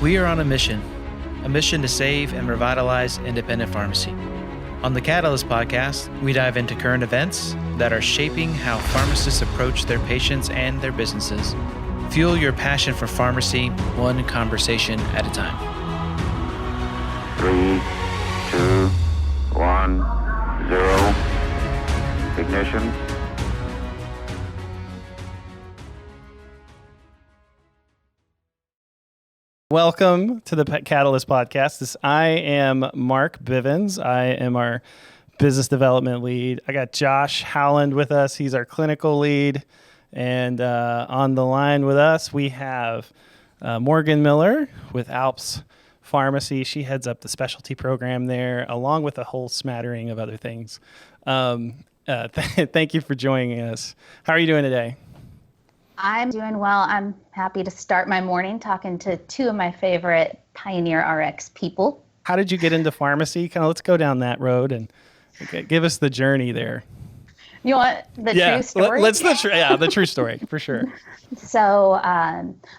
We are on a mission to save and revitalize independent pharmacy. On the Catalyst podcast, we dive into current events that are shaping how pharmacists approach their patients and their businesses. Fuel your passion for pharmacy, one conversation at a time. 3, 2, 1, 0. Ignition. Welcome to the Catalyst podcast. I am Mark Bivins. I am our business development lead. I got Josh Howland with us. He's our clinical lead. And on the line with us, we have Morgan Miller with Alps Pharmacy. She heads up the specialty program there, along with a whole smattering of other things. Thank you for joining us. How are you doing today? I'm doing well. I'm happy to start my morning talking to two of my favorite PioneerRx people. How did you get into pharmacy? Let's go down that road and give us the journey there. You want the true story? The true story, for sure. So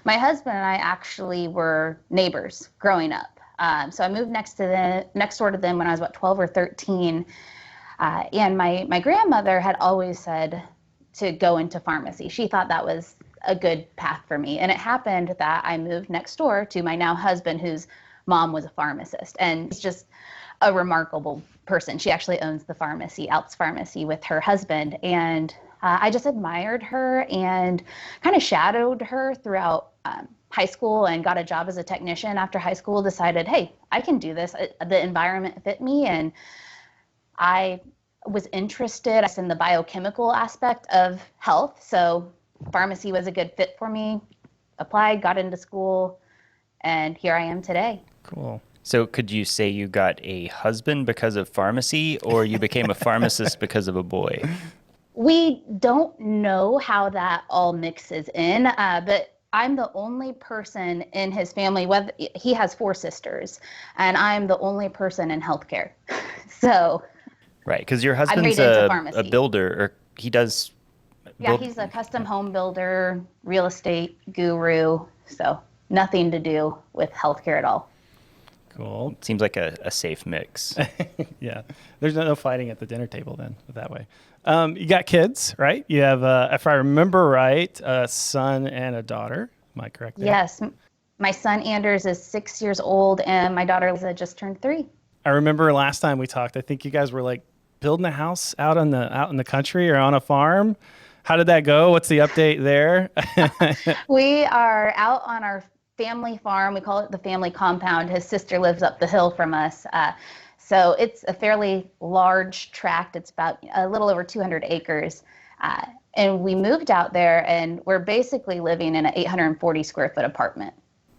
my husband and I actually were neighbors growing up. So I moved next door to them when I was about 12 or 13. And my grandmother had always said to go into pharmacy. She thought that was a good path for me. And it happened that I moved next door to my now husband, whose mom was a pharmacist. And it's just a remarkable person. She actually owns the pharmacy, Alps Pharmacy, with her husband. And I just admired her and kind of shadowed her throughout high school and got a job as a technician after high school, decided, hey, I can do this. The environment fit me, and I was interested in the biochemical aspect of health. So pharmacy was a good fit for me. Applied, got into school, and here I am today. Cool. So could you say you got a husband because of pharmacy, or you became a pharmacist because of a boy? We don't know how that all mixes in, but I'm the only person in his family, he has 4 sisters, and I'm the only person in healthcare. So right, because your husband's a builder, or he does. Yeah, he's a custom home builder, real estate guru, so nothing to do with healthcare at all. Cool. Seems like a safe mix. Yeah, there's no fighting at the dinner table then, that way. You got kids, right? You have, if I remember right, a son and a daughter. Am I correct there? Yes, my son Anders is 6 years old, and my daughter Lisa just turned 3. I remember last time we talked, I think you guys were like building a house out in the country or on a farm. How did that go? What's the update there? We are out on our family farm. We call it the family compound. His sister lives up the hill from us. So it's a fairly large tract. It's about a little over 200 acres. And we moved out there, and we're basically living in an 840 square foot apartment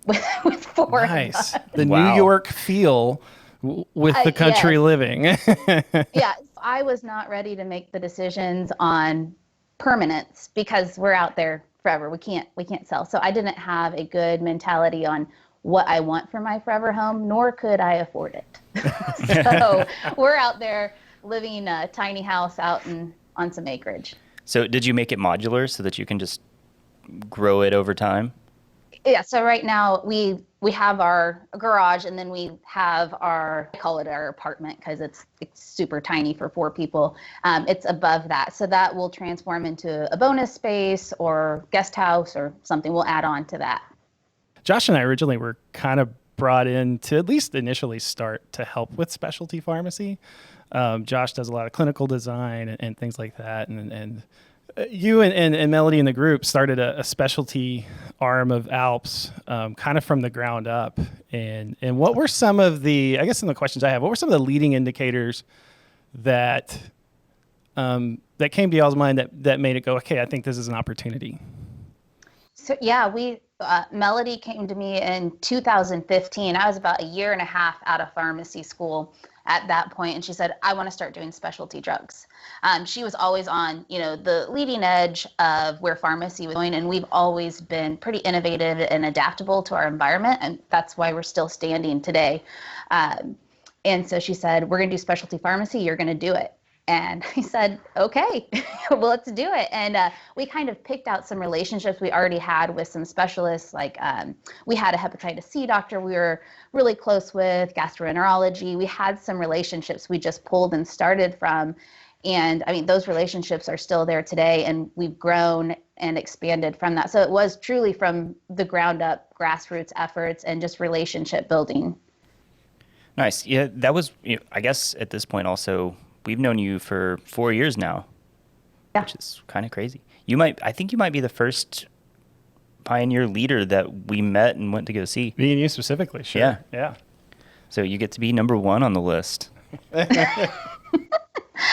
with 4 of us. The New York feel with the country living. Yeah, I was not ready to make the decisions on permanence because we're out there forever. We can't sell. So I didn't have a good mentality on what I want for my forever home, nor could I afford it. So we're out there living in a tiny house out on some acreage. So did you make it modular so that you can just grow it over time? Yeah, so right now we have our garage, and then we have I call it our apartment because it's super tiny for 4 people. It's above that. So that will transform into a bonus space or guest house or something. We'll add on to that. Josh and I originally were kind of brought in to at least initially start to help with specialty pharmacy. Josh does a lot of clinical design and things like that. And you and Melody in the group started a specialty arm of Alps, kind of from the ground up. And what were some of the, I guess some of the questions I have, what were some of the leading indicators that came to y'all's mind that made it go, okay, I think this is an opportunity? So yeah, Melody came to me in 2015. I was about a year and a half out of pharmacy school at that point, and she said, I want to start doing specialty drugs. She was always on, the leading edge of where pharmacy was going, and we've always been pretty innovative and adaptable to our environment, and that's why we're still standing today. And so she said, we're going to do specialty pharmacy, you're going to do it. And I said, okay, well, let's do it. And we kind of picked out some relationships we already had with some specialists. Like we had a hepatitis C doctor we were really close with, gastroenterology. We had some relationships we just pulled and started from. And I mean, those relationships are still there today, and we've grown and expanded from that. So it was truly from the ground up, grassroots efforts and just relationship building. Nice. Yeah, that was, I guess at this point also, we've known you for 4 years now, which is kind of crazy. I think you might be the first Pioneer leader that we met and went to go see. Me and you specifically, sure. Yeah. So you get to be number 1 on the list.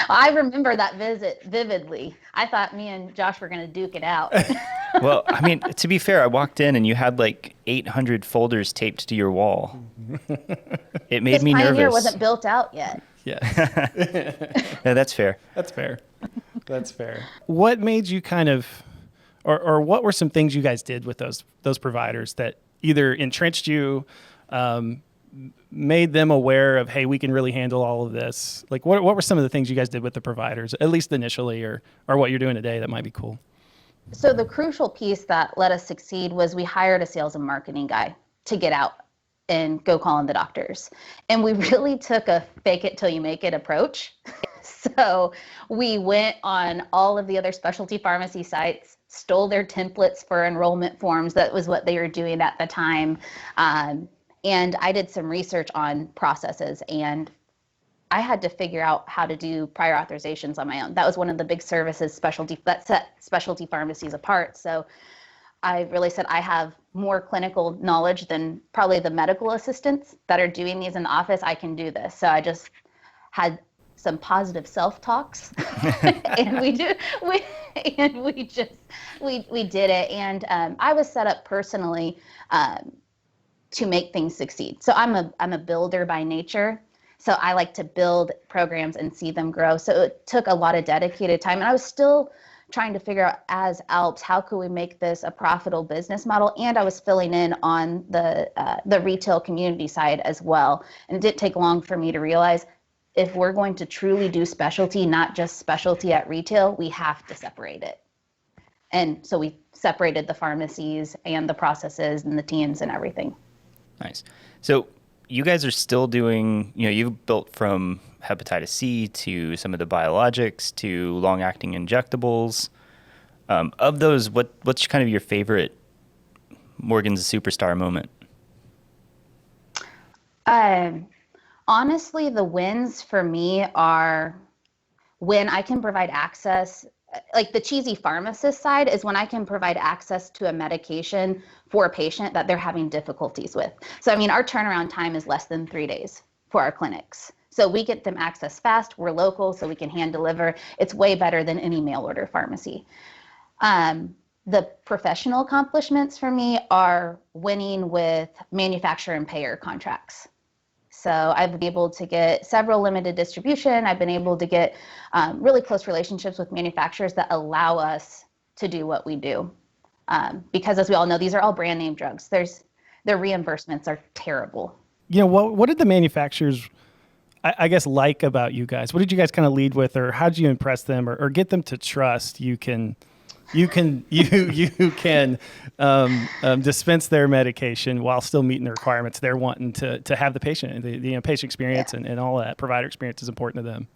I remember that visit vividly. I thought me and Josh were going to duke it out. Well, I mean, to be fair, I walked in and you had like 800 folders taped to your wall. It made me nervous. Pioneer wasn't built out yet. Yes. No, that's fair. That's fair. That's fair. What made you kind of, or what were some things you guys did with those providers that either entrenched you, made them aware of, hey, we can really handle all of this? Like, what were some of the things you guys did with the providers, at least initially, or what you're doing today that might be cool? So the crucial piece that let us succeed was we hired a sales and marketing guy to get out and go calling the doctors. And we really took a fake it till you make it approach. So we went on all of the other specialty pharmacy sites, stole their templates for enrollment forms. That was what they were doing at the time. And I did some research on processes, and I had to figure out how to do prior authorizations on my own. That was one of the big services that set specialty pharmacies apart. So I really said I have more clinical knowledge than probably the medical assistants that are doing these in the office. I can do this. So I just had some positive self-talks and we did it. And I was set up personally to make things succeed. So I'm a builder by nature. So I like to build programs and see them grow. So it took a lot of dedicated time. And I was still trying to figure out, as Alps, how could we make this a profitable business model? And I was filling in on the retail community side as well. And it didn't take long for me to realize, if we're going to truly do specialty, not just specialty at retail, we have to separate it. And so we separated the pharmacies and the processes and the teams and everything. Nice. So you guys are still doing, you've built from hepatitis C to some of the biologics to long-acting injectables. Of those, what's kind of your favorite Morgan's Superstar moment? Honestly, the wins for me are when I can provide access. Like the cheesy pharmacist side is when I can provide access to a medication for a patient that they're having difficulties with. So, I mean, our turnaround time is less than 3 days for our clinics. So we get them access fast. We're local, so we can hand deliver. It's way better than any mail order pharmacy. The professional accomplishments for me are winning with manufacturer and payer contracts. So I've been able to get several limited distribution. I've been able to get really close relationships with manufacturers that allow us to do what we do. Because as we all know, these are all brand name drugs. Their reimbursements are terrible. What did the manufacturers, I guess, like about you guys? What did you guys kind of lead with, or how did you impress them or get them to trust you can dispense their medication while still meeting the requirements they're wanting to have the patient, the patient experience and all that provider experience is important to them.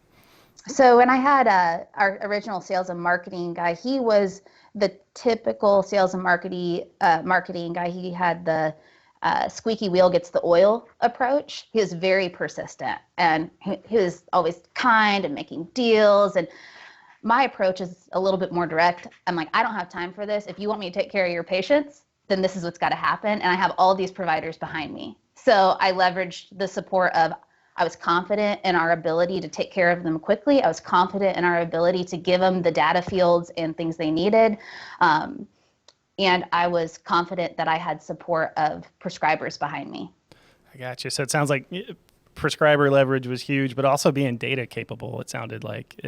So when I had our original sales and marketing guy, he was the typical sales and marketing guy. He had the squeaky wheel gets the oil approach. He was very persistent, and he was always kind and making deals. And my approach is a little bit more direct. I'm like, I don't have time for this. If you want me to take care of your patients, then this is what's got to happen. And I have all these providers behind me. So I leveraged the support of, I was confident in our ability to take care of them quickly. I was confident in our ability to give them the data fields and things they needed. And I was confident that I had support of prescribers behind me. I got you. So it sounds like prescriber leverage was huge, but also being data capable, it sounded like.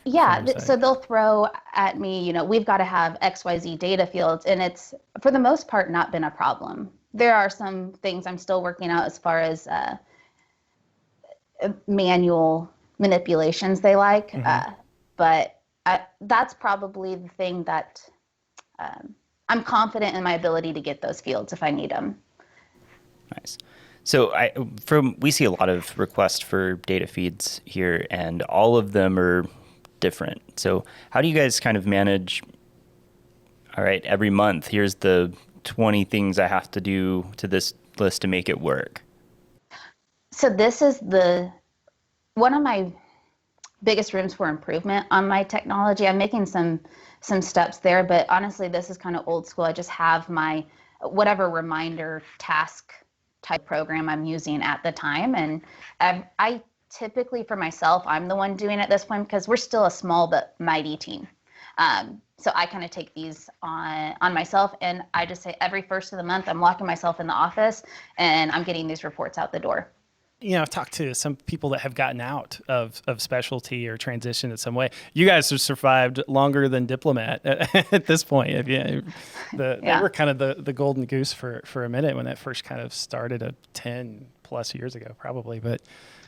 Yeah, so they'll throw at me, we've got to have XYZ data fields, and it's, for the most part, not been a problem. There are some things I'm still working out as far as manual manipulations they like. But that's probably the thing that I'm confident in my ability to get those fields if I need them. Nice. So we see a lot of requests for data feeds here, and all of them are different. So how do you guys kind of manage, all right, every month, here's the 20 things I have to do to this list to make it work? So this is one of my biggest rooms for improvement on my technology. I'm making some steps there, but honestly, this is kind of old school. I just have my whatever reminder task type program I'm using at the time. And I typically, for myself, I'm the one doing it at this point because we're still a small but mighty team. So I kind of take these on myself, and I just say every first of the month, I'm locking myself in the office and I'm getting these reports out the door. I've talked to some people that have gotten out of specialty or transitioned in some way. You guys have survived longer than Diplomat at this point. They were kind of the golden goose for a minute when that first kind of started 10 plus years ago, probably. But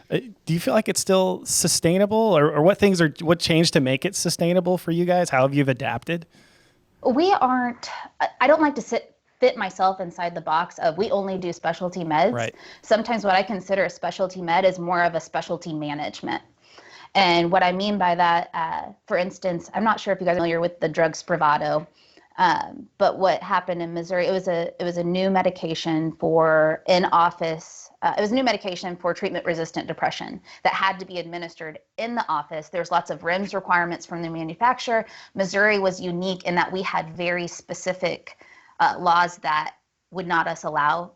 do you feel like it's still sustainable, or what changed to make it sustainable for you guys? How have you adapted? I don't like to fit myself inside the box of we only do specialty meds. Right. Sometimes what I consider a specialty med is more of a specialty management. And what I mean by that, for instance, I'm not sure if you guys are familiar with the drug Spravato, but what happened in Missouri, it was a new medication for in-office. It was a new medication for treatment-resistant depression that had to be administered in the office. There's lots of REMS requirements from the manufacturer. Missouri was unique in that we had very specific laws that would not allow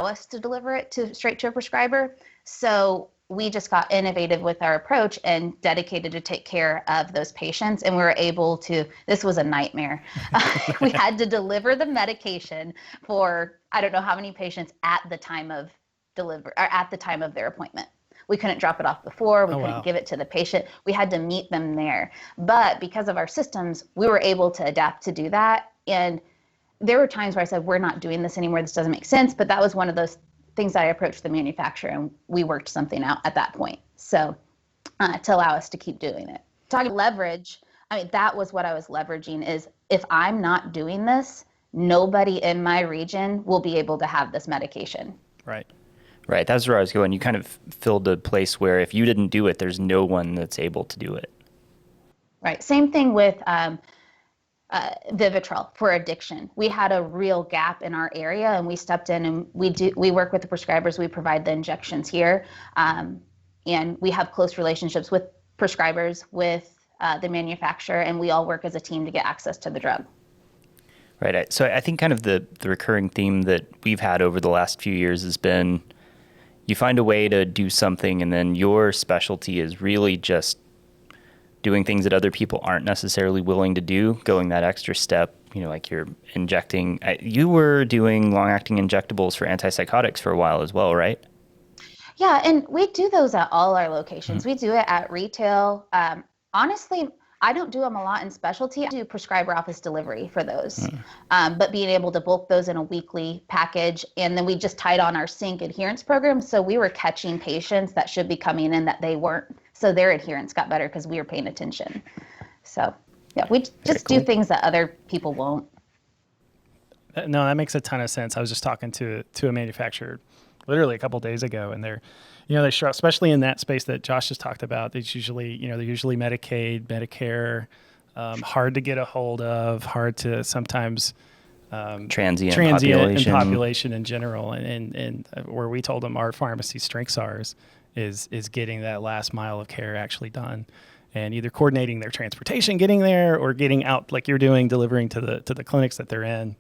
us to deliver it straight to a prescriber. So we just got innovative with our approach and dedicated to take care of those patients. And we were able to, this was a nightmare. We had to deliver the medication for, I don't know how many patients at the time of their appointment. We couldn't drop it off before. We couldn't give it to the patient. We had to meet them there. But because of our systems, we were able to adapt to do that. And there were times where I said, we're not doing this anymore. This doesn't make sense. But that was one of those things that I approached the manufacturer, and we worked something out at that point. So to allow us to keep doing it. Talking leverage, that was what I was leveraging is if I'm not doing this, nobody in my region will be able to have this medication. Right. Right. That's where I was going. You kind of filled a place where if you didn't do it, there's no one that's able to do it. Right. Same thing with Vivitrol for addiction. We had a real gap in our area, and we stepped in, and we work with the prescribers. We provide the injections here, and we have close relationships with prescribers, with the manufacturer, and we all work as a team to get access to the drug. Right. So I think kind of the recurring theme that we've had over the last few years has been you find a way to do something, and then your specialty is really just doing things that other people aren't necessarily willing to do, going that extra step, like you're injecting. You were doing long-acting injectables for antipsychotics for a while as well, right? Yeah, and we do those at all our locations. We do it at retail. Honestly, I don't do them a lot in specialty. I do prescriber office delivery for those. But being able to bulk those in a weekly package, and then we just tied on our sync adherence program. So we were catching patients that should be coming in that they weren't. So their adherence got better because we were paying attention. So yeah, we just do things that other people won't. No, that makes a ton of sense. I was just talking to a manufacturer literally a couple of days ago, and they're especially in that space that Josh just talked about. It's usually, they're usually Medicaid, Medicare, hard to get a hold of, hard to sometimes transient and population in general. And where we told them our pharmacy strengths is getting that last mile of care actually done, and either coordinating their transportation, getting there, or getting out like you're doing, delivering to the clinics that they're in.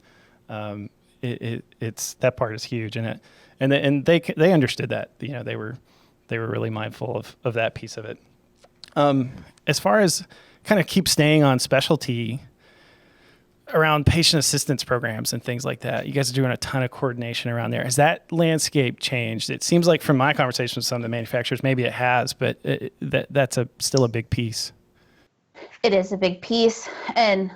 It's that part is huge, and they understood that. They were really mindful of that piece of it. As far as kind of keep staying on specialty around patient assistance programs and things like that, you guys are doing a ton of coordination around there. Has that landscape changed? It seems like from my conversation with some of the manufacturers, maybe it has, but that's still a big piece. It is a big piece, and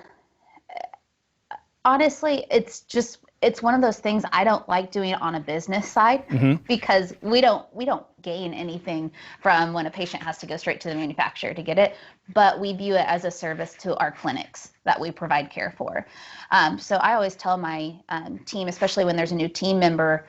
honestly, it's just it's one of those things I don't like doing on a business side because we don't gain anything from when a patient has to go straight to the manufacturer to get it, but we view it as a service to our clinics that we provide care for. So I always tell my team, especially when there's a new team member,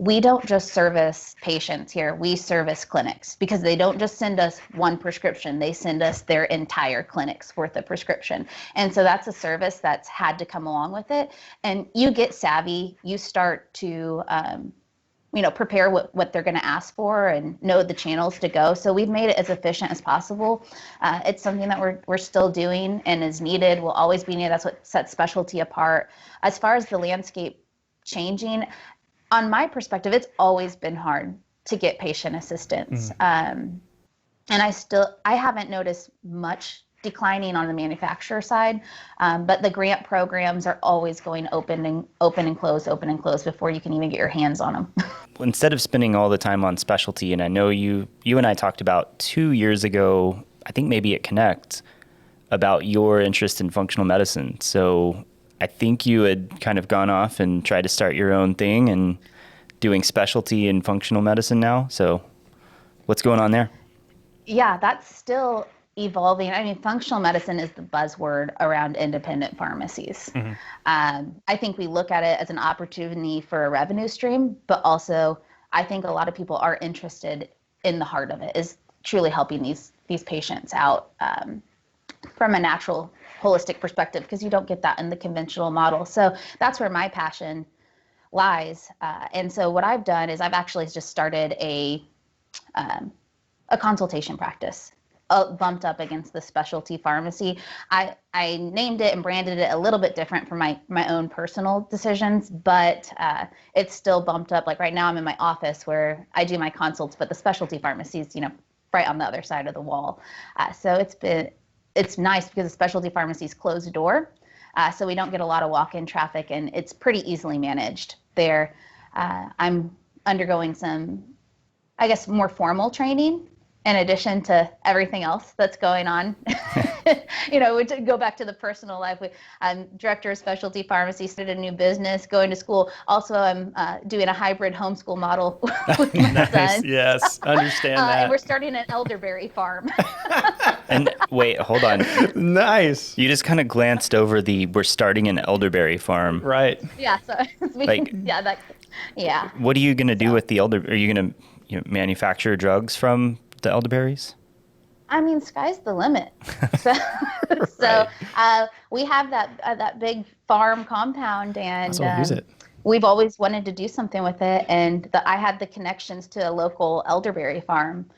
we don't just service patients here, we service clinics, because they don't just send us one prescription, they send us their entire clinic's worth of prescription. And so that's a service that's had to come along with it. And you get savvy, you start to prepare what they're going to ask for and know the channels to go. So we've made it as efficient as possible. It's something that we're still doing and is needed, will always be needed. That's what sets specialty apart. As far as the landscape changing, on my perspective, it's always been hard to get patient assistance. And I haven't noticed much declining on the manufacturer side, but the grant programs are always going open and close before you can even get your hands on them. Instead of spending all the time on specialty, and I know you and I talked about 2 years ago, I think maybe at Connect, about your interest in functional medicine. So I think you had kind of gone off and tried to start your own thing and doing specialty in functional medicine now. So what's going on there? Yeah, that's still evolving. I mean, functional medicine is the buzzword around independent pharmacies. I think we look at it as an opportunity for a revenue stream, but also I think a lot of people are interested in the heart of it, is truly helping these patients out from a natural, holistic perspective, because you don't get that in the conventional model. So that's where my passion lies. And so what I've done is I've actually just started a consultation practice, bumped up against the specialty pharmacy. I named it and branded it a little bit different from my own personal decisions, but it's still bumped up. Like right now I'm in my office where I do my consults, but the specialty pharmacy is, right on the other side of the wall. So it's nice because the specialty pharmacies close the door, so we don't get a lot of walk-in traffic, and it's pretty easily managed there. I'm undergoing some, I guess, more formal training in addition to everything else that's going on. To go back to the personal life, I'm director of specialty pharmacy, started a new business, going to school. Also, I'm doing a hybrid homeschool model with my son. Yes, understand that. And we're starting an elderberry farm. And wait, hold on. Nice. You just kind of glanced over we're starting an elderberry farm. Right. Yeah. So yeah. What are you going to do with the elderberry? Are you going to manufacture drugs from the elderberries? I mean, sky's the limit. So, we have that big farm compound, and use it. We've always wanted to do something with it. And I had the connections to a local elderberry farm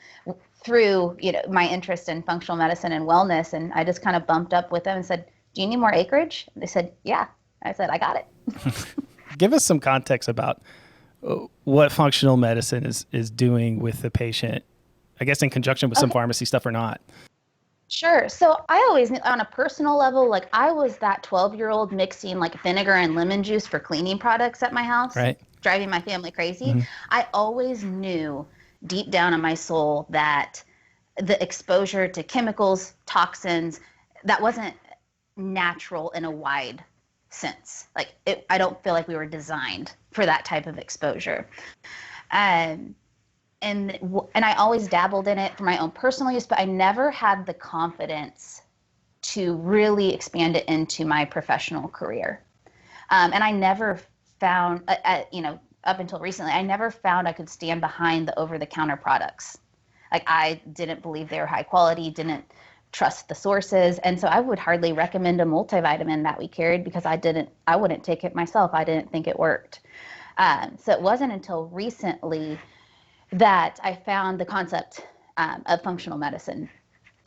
through my interest in functional medicine and wellness, and I just kind of bumped up with them and said, "Do you need more acreage?" And they said, "Yeah." I said, "I got it." Give us some context about what functional medicine is doing with the patient, I guess in conjunction with some pharmacy stuff or not. Sure. So I always, on a personal level, like I was that 12-year-old mixing like vinegar and lemon juice for cleaning products at my house, right, driving my family crazy. I always knew deep down in my soul that the exposure to chemicals, toxins, that wasn't natural in a wide sense. Like I don't feel like we were designed for that type of exposure. And I always dabbled in it for my own personal use, but I never had the confidence to really expand it into my professional career. And I never found, up until recently, I never found I could stand behind the over-the-counter products. Like I didn't believe they were high quality, didn't trust the sources. And so I would hardly recommend a multivitamin that we carried because I wouldn't take it myself. I didn't think it worked. So it wasn't until recently that I found the concept of functional medicine.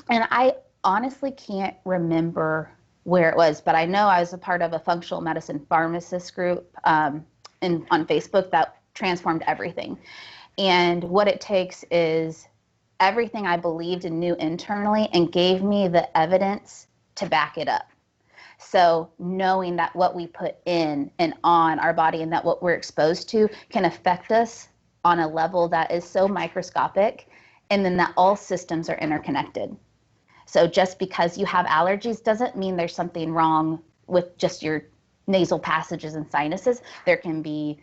And I honestly can't remember where it was, but I know I was a part of a functional medicine pharmacist group on Facebook that transformed everything. And what it takes is everything I believed and knew internally and gave me the evidence to back it up. So knowing that what we put in and on our body and that what we're exposed to can affect us on a level that is so microscopic, and then that all systems are interconnected. So just because you have allergies doesn't mean there's something wrong with just your nasal passages and sinuses. There can be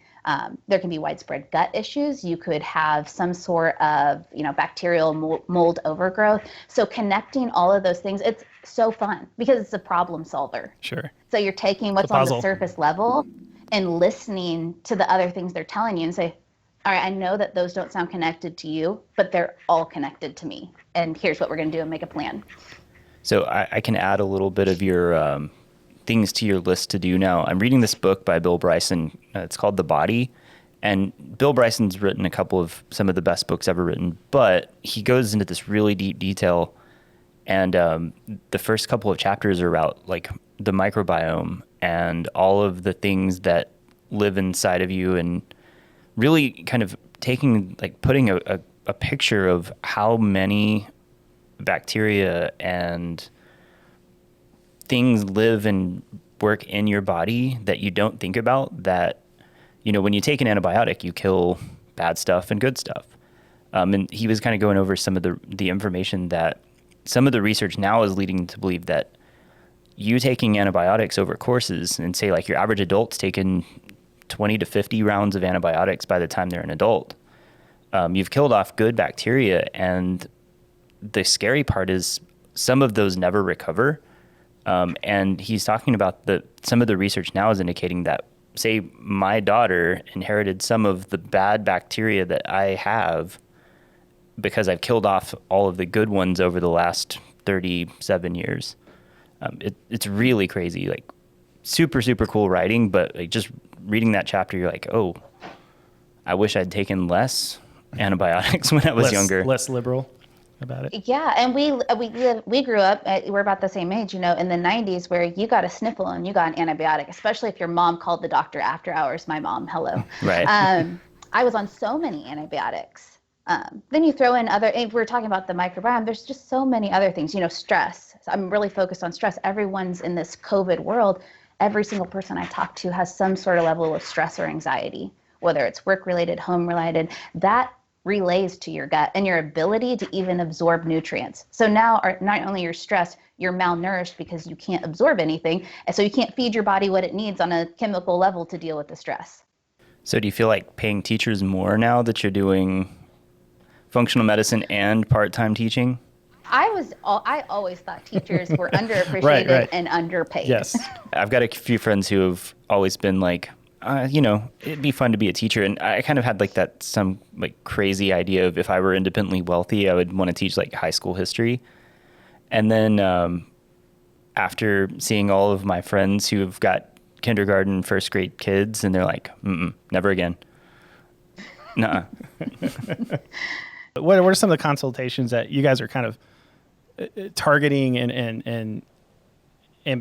widespread gut issues. You could have some sort of, bacterial mold overgrowth. So connecting all of those things, it's so fun because it's a problem solver. Sure. So you're taking what's on the surface level and listening to the other things they're telling you and say, all right, I know that those don't sound connected to you, but they're all connected to me. And here's what we're going to do and make a plan. So I can add a little bit of your things to your list to do now. I'm reading this book by Bill Bryson. It's called The Body. And Bill Bryson's written a couple of some of the best books ever written, but he goes into this really deep detail. And the first couple of chapters are about like the microbiome and all of the things that live inside of you, and really kind of putting a picture of how many bacteria and things live and work in your body that you don't think about, that, when you take an antibiotic, you kill bad stuff and good stuff. And he was kind of going over some of the information that some of the research now is leading to believe that you taking antibiotics over courses, and say like your average adult's taken 20 to 50 rounds of antibiotics by the time they're an adult, you've killed off good bacteria. And the scary part is some of those never recover. And he's talking about some of the research now is indicating that, say, my daughter inherited some of the bad bacteria that I have because I've killed off all of the good ones over the last 37 years. It's really crazy, like super, super cool writing, but like just reading that chapter, you're like, oh, I wish I'd taken less antibiotics when I was younger. Less liberal about it. Yeah, and we grew up, we're about the same age, in the 90s, where you got a sniffle and you got an antibiotic, especially if your mom called the doctor after hours. My mom, hello. Right. I was on so many antibiotics. Then you throw in if we're talking about the microbiome, there's just so many other things, stress. So I'm really focused on stress. Everyone's in this COVID world. Every single person I talk to has some sort of level of stress or anxiety, whether it's work-related, home-related. That relays to your gut and your ability to even absorb nutrients. So now not only you're stressed, you're malnourished because you can't absorb anything. And so you can't feed your body what it needs on a chemical level to deal with the stress. So do you feel like paying teachers more now that you're doing functional medicine and part-time teaching? I always thought teachers were underappreciated Right. and underpaid. Yes. I've got a few friends who have always been like, it'd be fun to be a teacher. And I kind of had like some crazy idea of if I were independently wealthy, I would want to teach like high school history. And then after seeing all of my friends who have got kindergarten, first grade kids, and they're like, never again. Nuh-uh. What are some of the consultations that you guys are kind of targeting and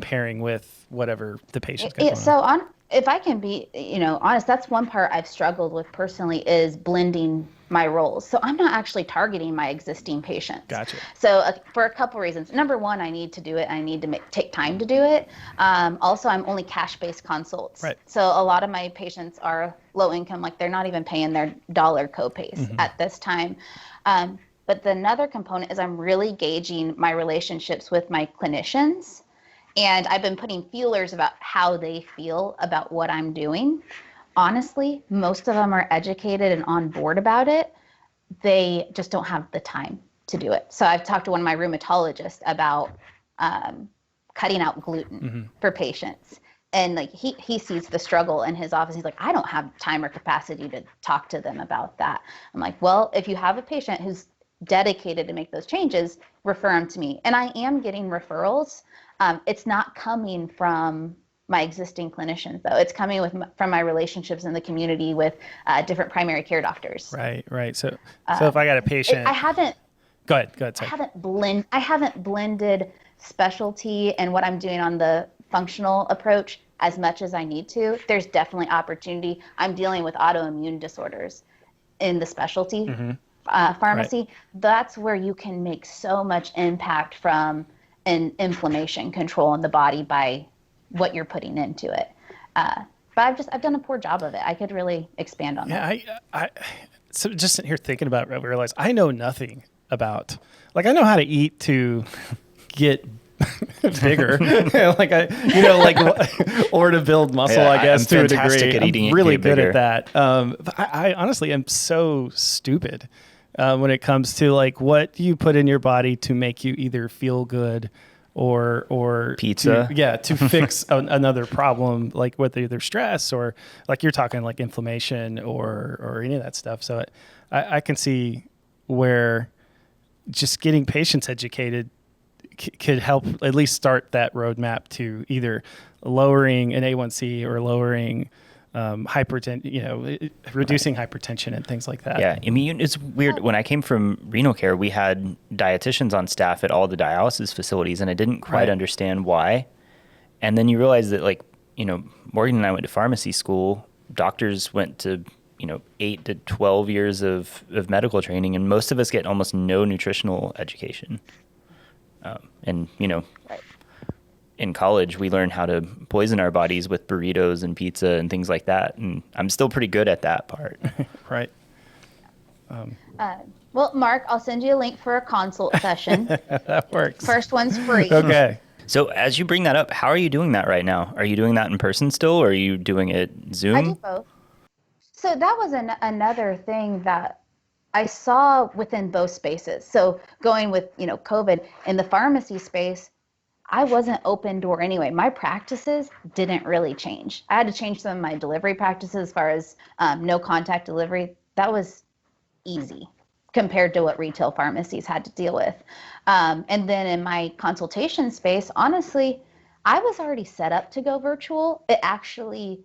pairing with whatever the patient's got going on? If I can be, honest, that's one part I've struggled with personally, is blending my roles. So I'm not actually targeting my existing patients. Gotcha. So for a couple reasons. Number one, I need to do it. I need to take time to do it. Also, I'm only cash-based consults. Right. So a lot of my patients are low income, like they're not even paying their dollar copays at this time. But another component is I'm really gauging my relationships with my clinicians. And I've been putting feelers about how they feel about what I'm doing. Honestly, most of them are educated and on board about it. They just don't have the time to do it. So I've talked to one of my rheumatologists about cutting out gluten for patients. And like he sees the struggle in his office. He's like, I don't have time or capacity to talk to them about that. I'm like, well, if you have a patient who's dedicated to make those changes, refer them to me. And I am getting referrals. It's not coming from my existing clinicians, though. It's coming from my relationships in the community with different primary care doctors. Right. So if I got a patient, I haven't. Go ahead. Sorry. I haven't blended specialty and what I'm doing on the functional approach as much as I need to. There's definitely opportunity. I'm dealing with autoimmune disorders in the specialty pharmacy. Right. That's where you can make so much impact from an inflammation control in the body by what you're putting into it. But I've done a poor job of it. I could really expand on that. So just sitting here thinking about it, I realize I know nothing about, I know how to eat to get bigger, or to build muscle, Yeah, I guess, I'm to a fantastic degree. at eating I'm it really to get good bigger. at that. But I honestly am so stupid when it comes to like what do you put in your body to make you either feel good or Pizza. to fix another problem, like with either stress or like you're talking like inflammation or any of that stuff. So I can see where just getting patients educated could help at least start that roadmap to either lowering an A1C or lowering hypertension, reducing hypertension and things like that. Yeah, I mean, it's weird. When I came from renal care, we had dietitians on staff at all the dialysis facilities, and I didn't quite understand why. And then you realize that, like, Morgan and I went to pharmacy school. Doctors went to 8 to 12 years of medical training, and most of us get almost no nutritional education. In college, we learn how to poison our bodies with burritos and pizza and things like that. And I'm still pretty good at that part. Right. Well, Mark, I'll send you a link for a consult session. That works. First one's free. Okay. So as you bring that up, how are you doing that right now? Are you doing that in person still, or are you doing it Zoom? I do both. So that was another thing that I saw within both spaces. So going with, COVID in the pharmacy space, I wasn't open door anyway. My practices didn't really change. I had to change some of my delivery practices as far as no contact delivery. That was easy compared to what retail pharmacies had to deal with. And then in my consultation space, honestly, I was already set up to go virtual. It actually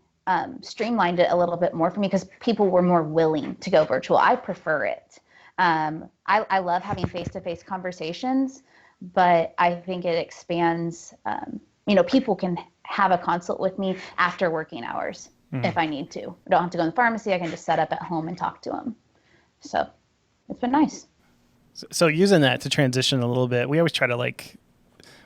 streamlined it a little bit more for me because people were more willing to go virtual. I prefer it. I love having face-to-face conversations, but I think it expands, people can have a consult with me after working hours if I need to. I don't have to go in the pharmacy. I can just set up at home and talk to them. So it's been nice. So using that to transition a little bit, we always try to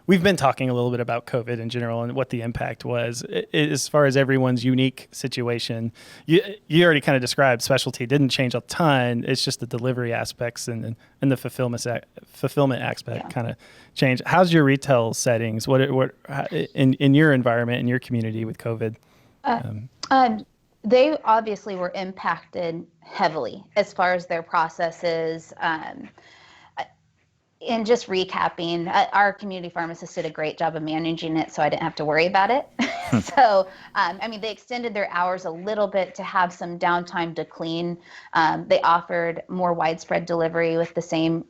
we've been talking a little bit about COVID in general and what the impact was as far as everyone's unique situation. You already kind of described specialty didn't change a ton. It's just the delivery aspects and the fulfillment aspect kind of changed. How's your retail settings? What in your environment, in your community with COVID? They obviously were impacted heavily as far as their processes. And just recapping, our community pharmacist did a great job of managing it, so I didn't have to worry about it. So, they extended their hours a little bit to have some downtime to clean. They offered more widespread delivery with the same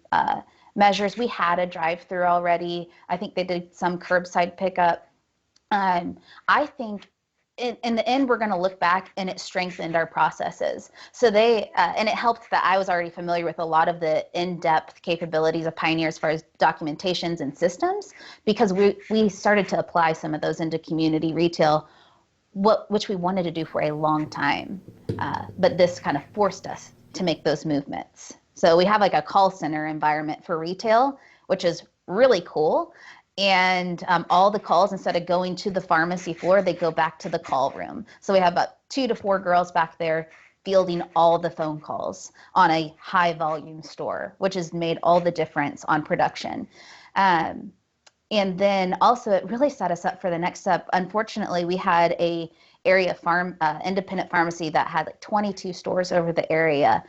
measures. We had a drive-through already. I think they did some curbside pickup. I think in the end, we're going to look back and it strengthened our processes. So and it helped that I was already familiar with a lot of the in-depth capabilities of Pioneer as far as documentations and systems, because we started to apply some of those into community retail, which we wanted to do for a long time. But this kind of forced us to make those movements. So we have like a call center environment for retail, which is really cool. And all the calls, instead of going to the pharmacy floor, they go back to the call room. So we have about 2 to 4 girls back there fielding all the phone calls on a high volume store, which has made all the difference on production. And then also it really set us up for the next step. Unfortunately, we had a area independent pharmacy that had like 22 stores over the area,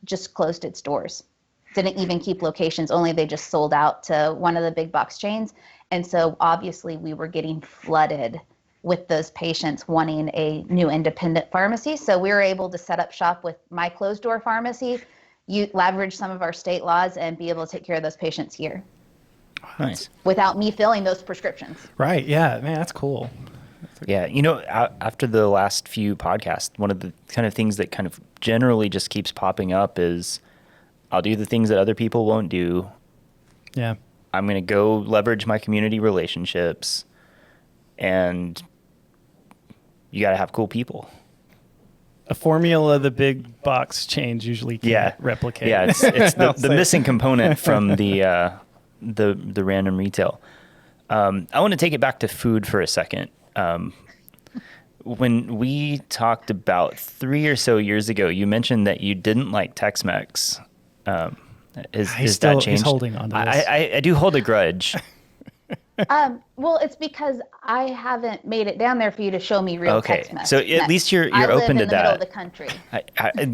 just closed its doors. Didn't even keep locations, only they just sold out to one of the big box chains. And so obviously we were getting flooded with those patients wanting a new independent pharmacy. So we were able to set up shop with my closed door pharmacy, leverage some of our state laws and be able to take care of those patients here. Nice. Without me filling those prescriptions. Right. Yeah, man, that's cool. Yeah. After the last few podcasts, one of the kind of things that kind of generally just keeps popping up is I'll do the things that other people won't do. Yeah. I'm going to go leverage my community relationships, and you got to have cool people. A formula the big box chains usually can't replicate. Yeah, it's the missing component from the random retail. I want to take it back to food for a second. When we talked about 3 or so years ago, you mentioned that you didn't like Tex-Mex. Is that changed? He's holding on to this. I do hold a grudge. Well, it's because I haven't made it down there for you to show me real Okay, Tex-Mex. so at least you're I live open to in the middle of that. the country.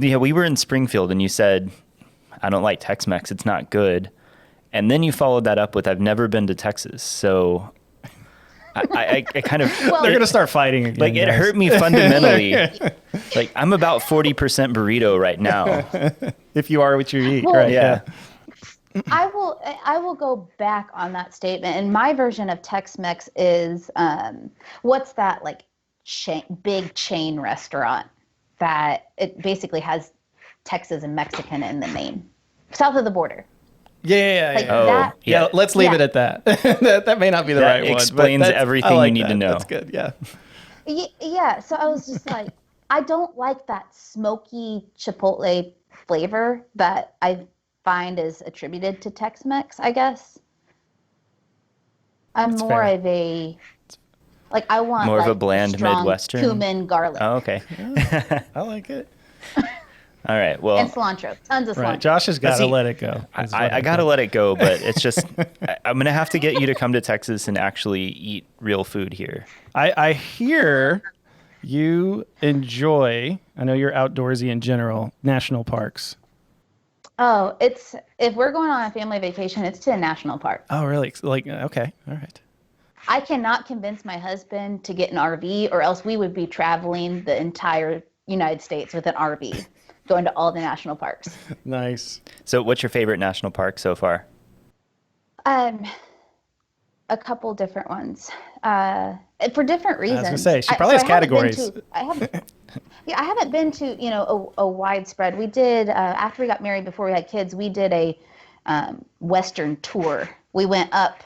Yeah, we were in Springfield, and you said, "I don't like Tex-Mex; it's not good." And then you followed that up with, "I've never been to Texas." So I kind of Well, They're gonna start fighting again. like it guys. hurt me fundamentally. Like I'm about 40% burrito right now. If you are what you eat, Well, right? Yeah. I will go back on that statement. And my version of Tex-Mex is what's that like big chain restaurant that it basically has Texas and Mexican in the name, south of the border. Yeah. Like Oh, that. Yeah, let's leave Yeah. it at that. that may not be the That right one. but explains that's- everything I like you need that. to know. That's good. Yeah. Yeah. So I was just like, I don't like that smoky chipotle flavor that I find is attributed to Tex-Mex, I guess. I'm That's more fair. of a, like, I want More of a like, bland strong Midwestern? cumin, garlic, Oh, okay. I like it. All right. Well, and cilantro. Tons of cilantro. Right. Josh has got to see, let it go. is what I got to think. let it go, but it's just I'm gonna have to get you to come to Texas and actually eat real food here. I hear you enjoy, I know you're outdoorsy in general, national parks. Oh, if we're going on a family vacation, it's to a national park. Oh, really? Like, okay. All right. I cannot convince my husband to get an RV, or else we would be traveling the entire United States with an RV, going to all the national parks. Nice. So, what's your favorite national park so far? A couple different ones, for different reasons. gonna say, she probably has I haven't been categories. I haven't been to a widespread. We did after we got married, before we had kids, we did a Western tour. We went up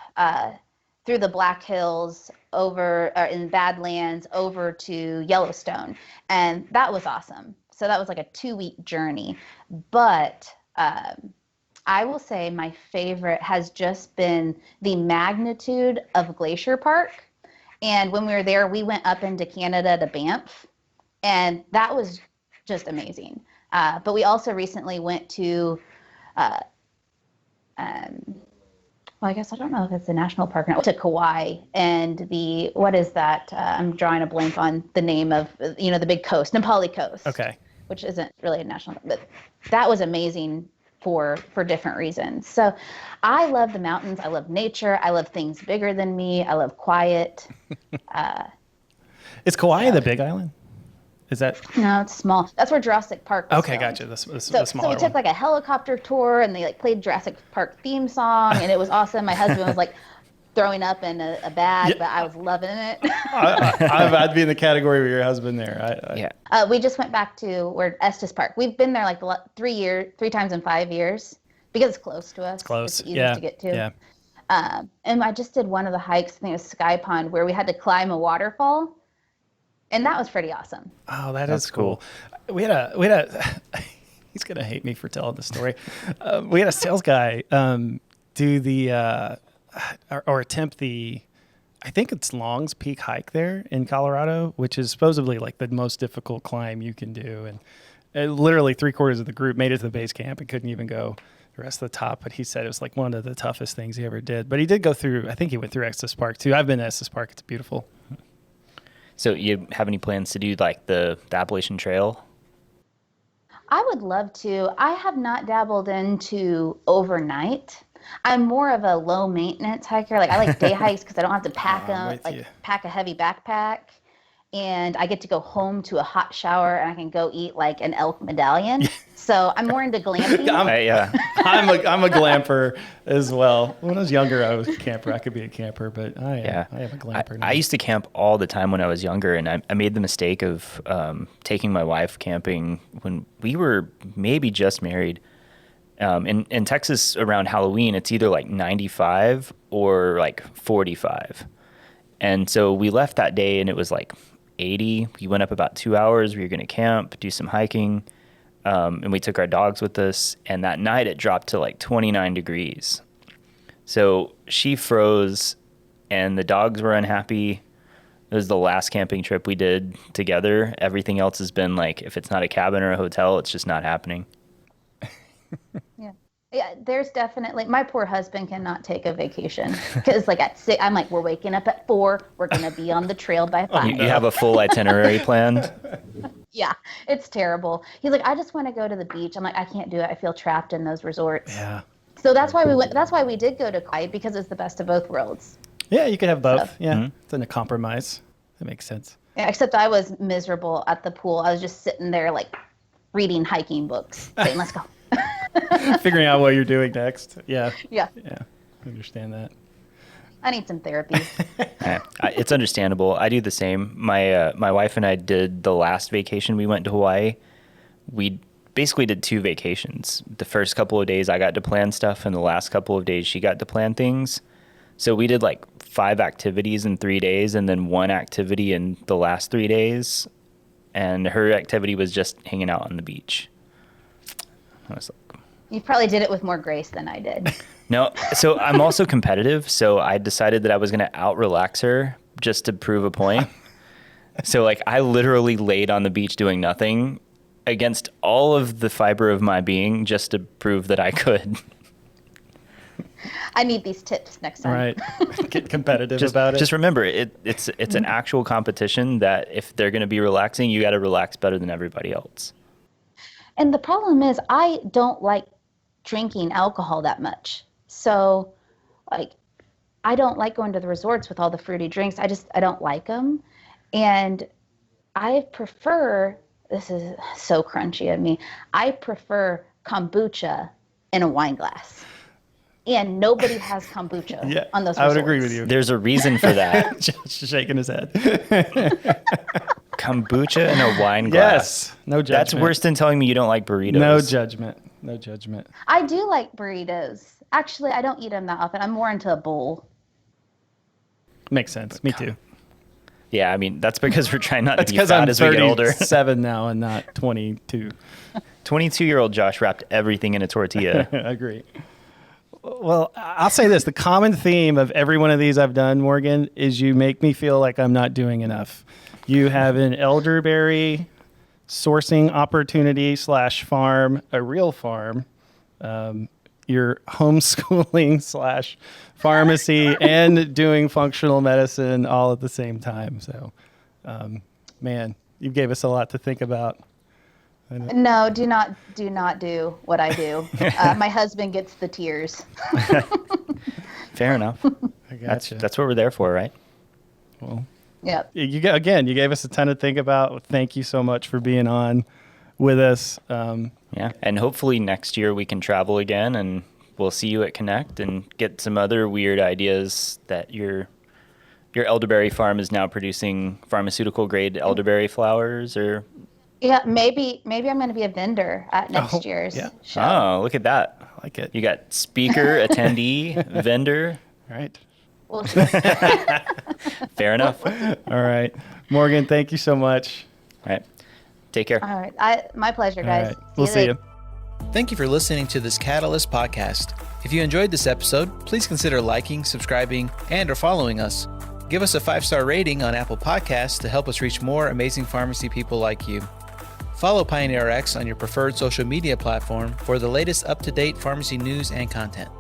through the Black Hills, over in Badlands, over to Yellowstone, and that was awesome. So that was like a 2-week journey. But I will say my favorite has just been the magnitude of Glacier Park. And when we were there, we went up into Canada to Banff, and that was just amazing. But we also recently went to, well, I guess I don't know if it's a national park or not, to Kauai, and what is that? I'm drawing a blank on the name of, the big coast, Nepali Coast. Okay. Which isn't really a national, but that was amazing for different reasons. So I love the mountains. I love nature. I love things bigger than me. I love quiet. Is Kauai the Big Island? Is that? No, it's small. That's where Jurassic Park was Okay, filmed. gotcha. The So smaller we took one. like a helicopter tour, and they like played Jurassic Park theme song, and it was awesome. My husband was like throwing up in a bag, but I was loving it. I'd be in the category with your husband there. Yeah. We just went back to Estes Park. We've been there like 3 times in 5 years because it's close to us. It's close. It's easy Yeah. to get to. Yeah. And I just did one of the hikes, I think it was Sky Pond, where we had to climb a waterfall, and that was pretty awesome. Oh, that's That's cool. We had a he's gonna hate me for telling the story. We had a sales guy do the or attempt the, I think it's Long's Peak hike there in Colorado, which is supposedly like the most difficult climb you can do. And literally 3/4 of the group made it to the base camp and couldn't even go the rest of the top. But he said it was like one of the toughest things he ever did. But he did go through, I think he went through Estes Park too. I've been to Estes Park. It's beautiful. So, you have any plans to do like the Appalachian Trail? I would love to. I have not dabbled into overnight. I'm more of a low maintenance hiker. Like I like day hikes because I don't have to pack with you. pack a heavy backpack, and I get to go home to a hot shower, and I can go eat like an elk medallion. So I'm more into glamping. Yeah. I'm a glamper as well. When I was younger, I was a camper. I could be a camper, but I am a glamper now. I used to camp all the time when I was younger, and I made the mistake of taking my wife camping when we were maybe just married. In Texas around Halloween, it's either like 95 or like 45. And so we left that day and it was like 80. We went up about 2 hours. We were going to camp, do some hiking. And we took our dogs with us. And that night it dropped to like 29 degrees. So she froze and the dogs were unhappy. It was the last camping trip we did together. Everything else has been like, if it's not a cabin or a hotel, it's just not happening. Yeah, there's definitely, my poor husband cannot take a vacation because like at 6, I'm like, we're waking up at 4. We're going to be on the trail by 5. You have a full itinerary planned? Yeah, it's terrible. He's like, I just want to go to the beach. I'm like, I can't do it. I feel trapped in those resorts. Yeah. So that's why we did go to Kauai, because it's the best of both worlds. Yeah, you could have both. So. Yeah, It's in a compromise. That makes sense. Yeah, except I was miserable at the pool. I was just sitting there like reading hiking books, saying, let's go. Figuring out what you're doing next. Yeah. Yeah. Yeah. I understand that. I need some therapy. It's understandable. I do the same. My wife and I did the last vacation we went to Hawaii. We basically did 2 vacations. The first couple of days I got to plan stuff, and the last couple of days she got to plan things. So we did like 5 activities in 3 days, and then 1 activity in the last 3 days. And her activity was just hanging out on the beach. I was like, You probably did it with more grace than I did. no, so I'm also competitive. So I decided that I was going to out-relax her just to prove a point. So like I literally laid on the beach doing nothing against all of the fiber of my being just to prove that I could. I need these tips next time. Right. Get competitive Just, about it. just remember, it's an actual competition that if they're going to be relaxing, you got to relax better than everybody else. And the problem is I don't like drinking alcohol that much. So like I don't like going to the resorts with all the fruity drinks. I don't like them. And I prefer, this is so crunchy of me, I prefer kombucha in a wine glass. And nobody has kombucha on those resorts. I would agree with you. There's a reason for that. Just shaking his head. Kombucha in a wine glass. Yes. No judgment. That's worse than telling me you don't like burritos. No judgment. No judgment. I do like burritos. Actually, I don't eat them that often. I'm more into a bowl. Makes sense. Me too. Yeah, I mean, that's because we're trying not to That's be because fat I'm as we get older. 37 now and not 22. 22-year-old Josh wrapped everything in a tortilla. I agree. Well, I'll say this. The common theme of every one of these I've done, Morgan, is you make me feel like I'm not doing enough. You have an elderberry sourcing opportunity / farm, a real farm. You're homeschooling / pharmacy and doing functional medicine all at the same time. So, man, you gave us a lot to think about. No, do not do what I do. My husband gets the tears. Fair enough. I gotcha. That's what we're there for, right? Well, Yep. you gave us a ton to think about. Thank you so much for being on with us. Yeah, and hopefully next year we can travel again, and we'll see you at Connect and get some other weird ideas that your elderberry farm is now producing pharmaceutical grade elderberry flowers, or Yeah, maybe I'm going to be a vendor at next year's show. oh, look at that! I like it. You got speaker, attendee, vendor. Right. Well, Fair enough. All right. Morgan, thank you so much. All right, take care. all right. My pleasure, All guys. right. We'll see later. you. Thank you for listening to this Catalyst podcast. If you enjoyed this episode, please consider liking, subscribing, and/or following us. Give us a 5-star rating on Apple Podcasts to help us reach more amazing pharmacy people like you. Follow PioneerRx on your preferred social media platform for the latest up-to-date pharmacy news and content.